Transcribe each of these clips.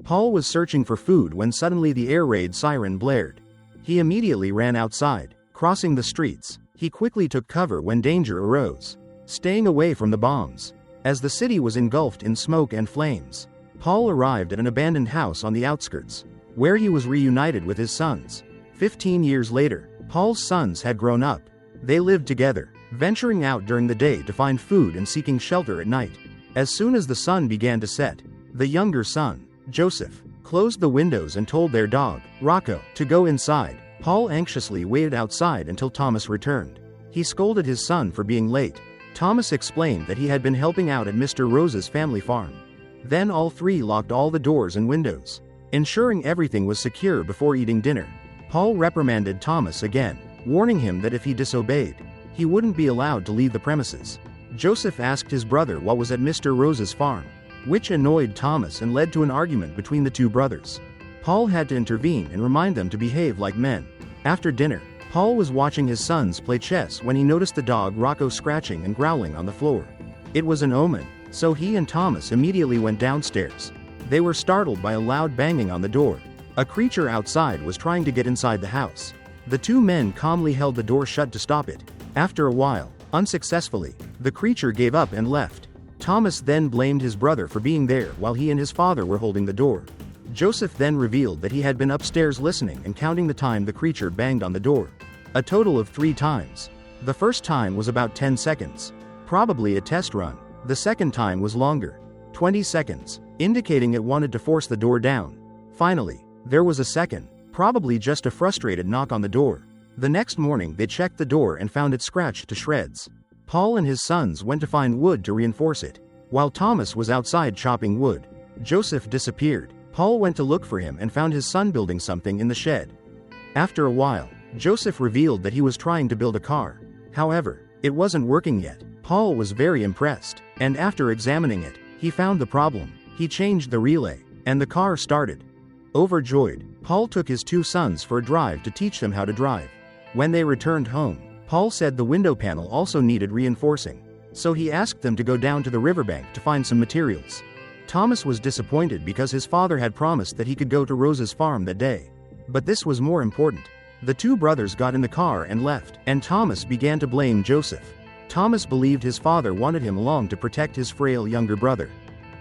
Paul was searching for food when suddenly the air raid siren blared. He immediately ran outside, crossing the streets. He quickly took cover when danger arose, staying away from the bombs. As the city was engulfed in smoke and flames, Paul arrived at an abandoned house on the outskirts, where he was reunited with his sons. 15 years later, Paul's sons had grown up. They lived together, venturing out during the day to find food and seeking shelter at night. As soon as the sun began to set, the younger son, Joseph, closed the windows and told their dog, Rocco, to go inside. Paul anxiously waited outside until Thomas returned. He scolded his son for being late. Thomas explained that he had been helping out at Mr. Rose's family farm. Then all three locked all the doors and windows, ensuring everything was secure before eating dinner. Paul reprimanded Thomas again, warning him that if he disobeyed, he wouldn't be allowed to leave the premises. Joseph asked his brother what was at Mr. Rose's farm, which annoyed Thomas and led to an argument between the two brothers. Paul had to intervene and remind them to behave like men. After dinner, Paul was watching his sons play chess when he noticed the dog Rocco scratching and growling on the floor. It was an omen, so he and Thomas immediately went downstairs. They were startled by a loud banging on the door. A creature outside was trying to get inside the house. The two men calmly held the door shut to stop it. After a while, unsuccessfully, the creature gave up and left. Thomas then blamed his brother for being there while he and his father were holding the door. Joseph then revealed that he had been upstairs listening and counting the time the creature banged on the door. A total of 3 times. The first time was about 10 seconds, probably a test run. The second time was longer, 20 seconds, indicating it wanted to force the door down. Finally, there was a second, probably just a frustrated knock on the door. The next morning they checked the door and found it scratched to shreds. Paul and his sons went to find wood to reinforce it. While Thomas was outside chopping wood, Joseph disappeared. Paul went to look for him and found his son building something in the shed. After a while, Joseph revealed that he was trying to build a car. However, it wasn't working yet. Paul was very impressed, and after examining it, he found the problem. He changed the relay, and the car started. Overjoyed, Paul took his 2 sons for a drive to teach them how to drive. When they returned home, Paul said the window panel also needed reinforcing, so he asked them to go down to the riverbank to find some materials. Thomas was disappointed because his father had promised that he could go to Rose's farm that day. But this was more important. The 2 brothers got in the car and left, and Thomas began to blame Joseph. Thomas believed his father wanted him along to protect his frail younger brother,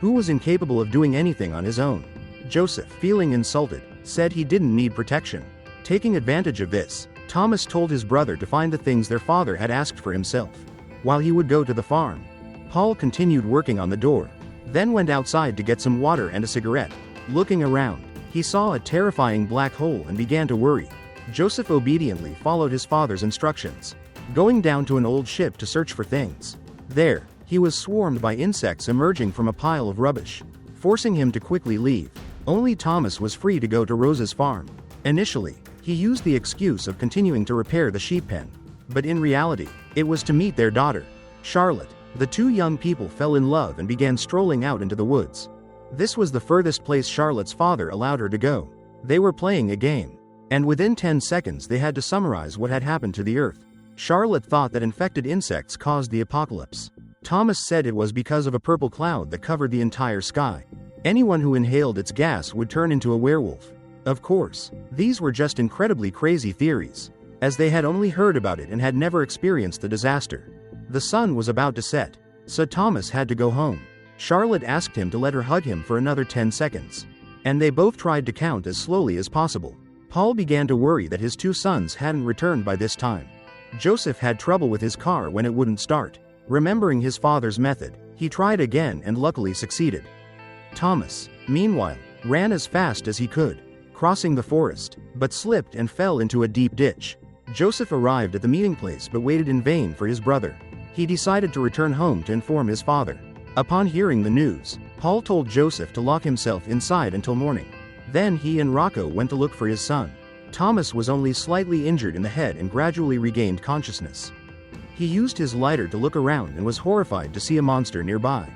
who was incapable of doing anything on his own. Joseph, feeling insulted, said he didn't need protection. Taking advantage of this, Thomas told his brother to find the things their father had asked for himself, while he would go to the farm. Paul continued working on the door, then went outside to get some water and a cigarette. Looking around, he saw a terrifying black hole and began to worry. Joseph obediently followed his father's instructions, going down to an old ship to search for things. There, he was swarmed by insects emerging from a pile of rubbish, forcing him to quickly leave. Only Thomas was free to go to Rose's farm. Initially, he used the excuse of continuing to repair the sheep pen, but in reality, it was to meet their daughter, Charlotte. The 2 young people fell in love and began strolling out into the woods. This was the furthest place Charlotte's father allowed her to go. They were playing a game, and within 10 seconds they had to summarize what had happened to the earth. Charlotte thought that infected insects caused the apocalypse. Thomas said it was because of a purple cloud that covered the entire sky. Anyone who inhaled its gas would turn into a werewolf. Of course, these were just incredibly crazy theories, as they had only heard about it and had never experienced the disaster. The sun was about to set, so Thomas had to go home. Charlotte asked him to let her hug him for another 10 seconds, and they both tried to count as slowly as possible. Paul began to worry that his 2 sons hadn't returned by this time. Joseph had trouble with his car when it wouldn't start. Remembering his father's method, he tried again and luckily succeeded. Thomas, meanwhile, ran as fast as he could, crossing the forest, but slipped and fell into a deep ditch. Joseph arrived at the meeting place but waited in vain for his brother. He decided to return home to inform his father. Upon hearing the news, Paul told Joseph to lock himself inside until morning. Then he and Rocco went to look for his son. Thomas was only slightly injured in the head and gradually regained consciousness. He used his lighter to look around and was horrified to see a monster nearby.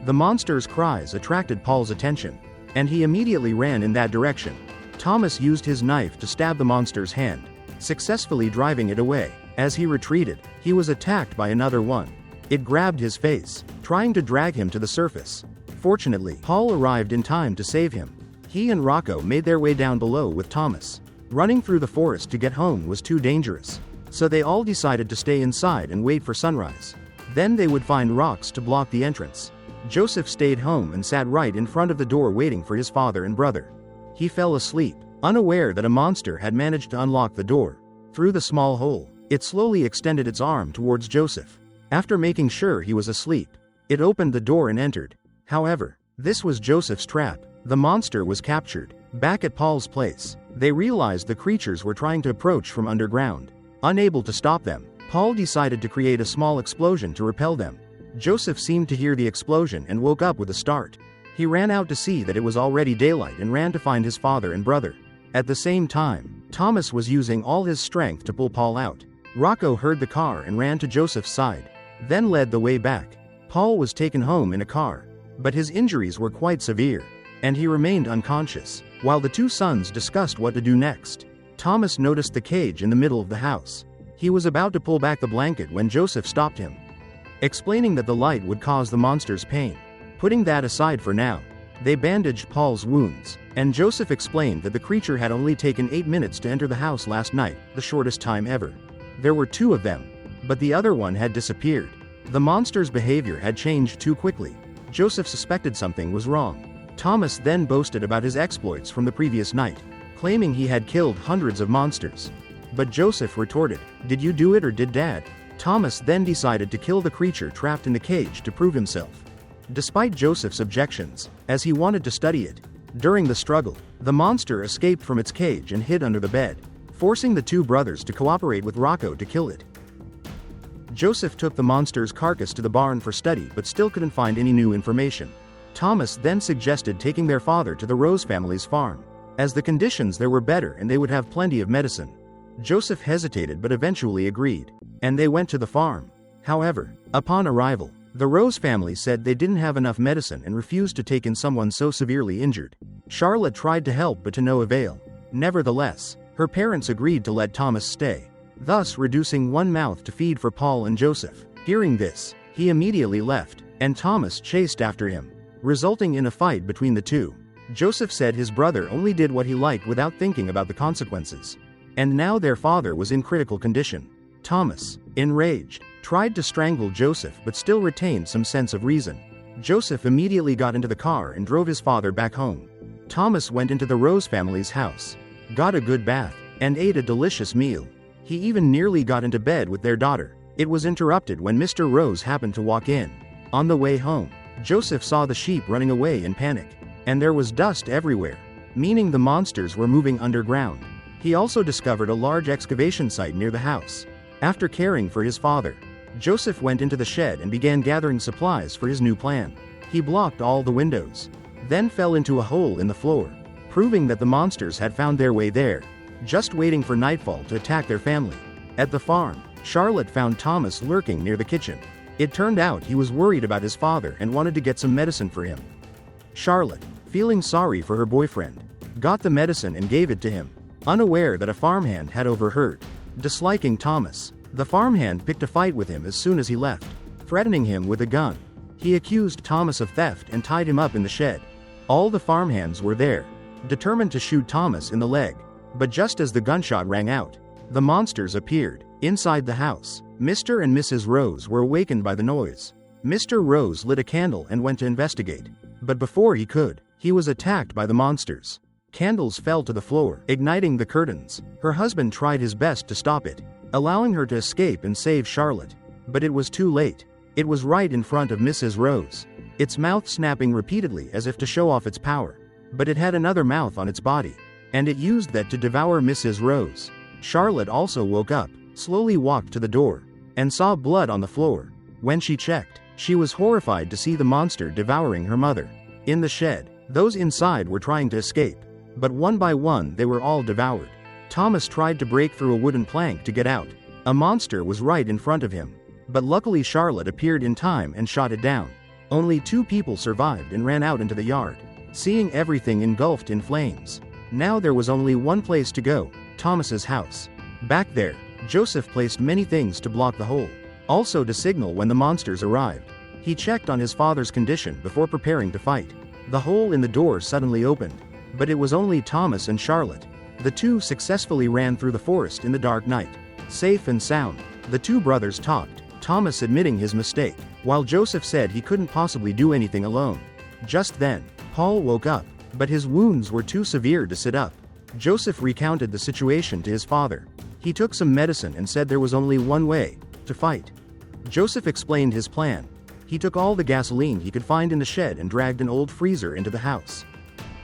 The monster's cries attracted Paul's attention, and he immediately ran in that direction. Thomas used his knife to stab the monster's hand, successfully driving it away. As he retreated, he was attacked by another one. It grabbed his face, trying to drag him to the surface. Fortunately, Paul arrived in time to save him. He and Rocco made their way down below with Thomas. Running through the forest to get home was too dangerous, so they all decided to stay inside and wait for sunrise. Then they would find rocks to block the entrance. Joseph stayed home and sat right in front of the door waiting for his father and brother. He fell asleep, unaware that a monster had managed to unlock the door. Through the small hole, it slowly extended its arm towards Joseph. After making sure he was asleep, it opened the door and entered. However, this was Joseph's trap. The monster was captured. Back at Paul's place, they realized the creatures were trying to approach from underground. Unable to stop them, Paul decided to create a small explosion to repel them. Joseph seemed to hear the explosion and woke up with a start. He ran out to see that it was already daylight and ran to find his father and brother. At the same time, Thomas was using all his strength to pull Paul out. Rocco heard the car and ran to Joseph's side, then led the way back. Paul was taken home in a car, but his injuries were quite severe, and he remained unconscious. While the two sons discussed what to do next, Thomas noticed the cage in the middle of the house. He was about to pull back the blanket when Joseph stopped him, explaining that the light would cause the monster's pain. Putting that aside for now, they bandaged Paul's wounds, and Joseph explained that the creature had only taken 8 minutes to enter the house last night, the shortest time ever. There were 2 of them, but the other one had disappeared. The monster's behavior had changed too quickly. Joseph suspected something was wrong. Thomas then boasted about his exploits from the previous night, claiming he had killed hundreds of monsters. But Joseph retorted, "Did you do it or did Dad?" Thomas then decided to kill the creature trapped in the cage to prove himself, despite Joseph's objections, as he wanted to study it. During the struggle, the monster escaped from its cage and hid under the bed, forcing the 2 brothers to cooperate with Rocco to kill it. Joseph took the monster's carcass to the barn for study but still couldn't find any new information. Thomas then suggested taking their father to the Rose family's farm, as the conditions there were better and they would have plenty of medicine. Joseph hesitated but eventually agreed, and they went to the farm. However, upon arrival, the Rose family said they didn't have enough medicine and refused to take in someone so severely injured. Charlotte tried to help but to no avail. Nevertheless, her parents agreed to let Thomas stay, thus reducing one mouth to feed for Paul and Joseph. Hearing this, he immediately left, and Thomas chased after him, resulting in a fight between the two. Joseph said his brother only did what he liked without thinking about the consequences, and now their father was in critical condition. Thomas, enraged, tried to strangle Joseph but still retained some sense of reason. Joseph immediately got into the car and drove his father back home. Thomas went into the Rose family's house, got a good bath, and ate a delicious meal. He even nearly got into bed with their daughter. It was interrupted when Mr. Rose happened to walk in. On the way home, Joseph saw the sheep running away in panic, and there was dust everywhere, meaning the monsters were moving underground. He also discovered a large excavation site near the house. After caring for his father, Joseph went into the shed and began gathering supplies for his new plan. He blocked all the windows, then fell into a hole in the floor, proving that the monsters had found their way there, just waiting for nightfall to attack their family. At the farm, Charlotte found Thomas lurking near the kitchen. It turned out he was worried about his father and wanted to get some medicine for him. Charlotte, feeling sorry for her boyfriend, got the medicine and gave it to him, unaware that a farmhand had overheard. Disliking Thomas, the farmhand picked a fight with him as soon as he left, threatening him with a gun. He accused Thomas of theft and tied him up in the shed. All the farmhands were there, determined to shoot Thomas in the leg, but just as the gunshot rang out, the monsters appeared. Inside the house, Mr. and Mrs. Rose were awakened by the noise. Mr. Rose lit a candle and went to investigate, but before he could, he was attacked by the monsters. Candles fell to the floor, igniting the curtains. Her husband tried his best to stop it, allowing her to escape and save Charlotte, but it was too late. It was right in front of Mrs. Rose, its mouth snapping repeatedly as if to show off its power. But it had another mouth on its body, and it used that to devour Mrs. Rose. Charlotte also woke up, slowly walked to the door, and saw blood on the floor. When she checked, she was horrified to see the monster devouring her mother. In the shed, those inside were trying to escape, but one by one they were all devoured. Thomas tried to break through a wooden plank to get out. A monster was right in front of him, but luckily Charlotte appeared in time and shot it down. Only 2 people survived and ran out into the yard, seeing everything engulfed in flames. Now there was only one place to go, Thomas's house. Back there, Joseph placed many things to block the hole, also to signal when the monsters arrived. He checked on his father's condition before preparing to fight. The hole in the door suddenly opened, But it was only Thomas and Charlotte. The two successfully ran through the forest in the dark night. Safe and sound, the two brothers talked, Thomas admitting his mistake, while Joseph said he couldn't possibly do anything alone. Just then, Paul woke up, but his wounds were too severe to sit up. Joseph recounted the situation to his father. He took some medicine and said there was only one way: to fight. Joseph explained his plan. He took all the gasoline he could find in the shed and dragged an old freezer into the house.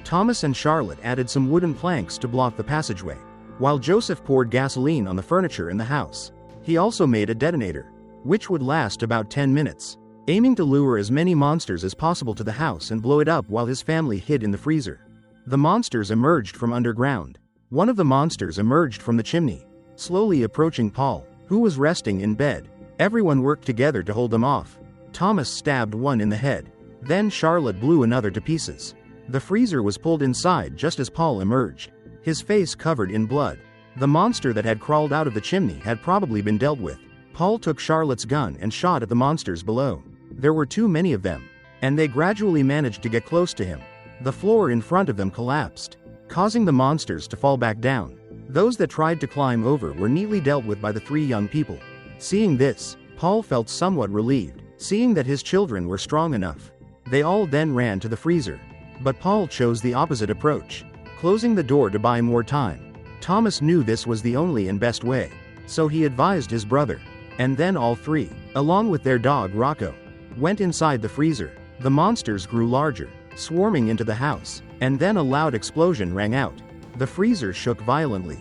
Thomas and Charlotte added some wooden planks to block the passageway, while Joseph poured gasoline on the furniture in the house. He also made a detonator, which would last about 10 minutes, aiming to lure as many monsters as possible to the house and blow it up while his family hid in the freezer. The monsters emerged from underground. One of the monsters emerged from the chimney, slowly approaching Paul, who was resting in bed. Everyone worked together to hold them off. Thomas stabbed one in the head. Then Charlotte blew another to pieces. The freezer was pulled inside just as Paul emerged, his face covered in blood. The monster that had crawled out of the chimney had probably been dealt with. Paul took Charlotte's gun and shot at the monsters below. There were too many of them, and they gradually managed to get close to him. The floor in front of them collapsed, causing the monsters to fall back down. Those that tried to climb over were neatly dealt with by the three young people. Seeing this, Paul felt somewhat relieved, seeing that his children were strong enough. They all then ran to the freezer. But Paul chose the opposite approach, closing the door to buy more time. Thomas knew this was the only and best way, so he advised his brother. And then all three, along with their dog Rocco, went inside the freezer. The monsters grew larger, swarming into the house, and then a loud explosion rang out. The freezer shook violently.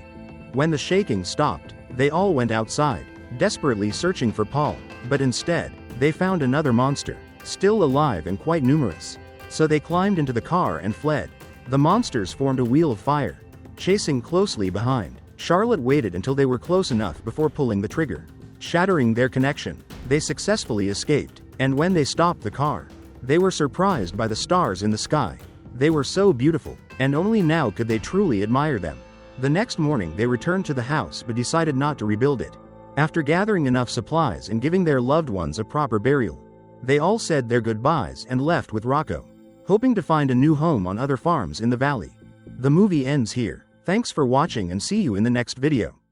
When the shaking stopped, they all went outside, desperately searching for Paul, but instead, they found another monster, still alive and quite numerous. So they climbed into the car and fled. The monsters formed a wheel of fire, chasing closely behind. Charlotte waited until they were close enough before pulling the trigger. Shattering their connection, they successfully escaped, and when they stopped the car, they were surprised by the stars in the sky. They were so beautiful, and only now could they truly admire them. The next morning they returned to the house but decided not to rebuild it. After gathering enough supplies and giving their loved ones a proper burial, they all said their goodbyes and left with Rocco, hoping to find a new home on other farms in the valley. The movie ends here. Thanks for watching and see you in the next video.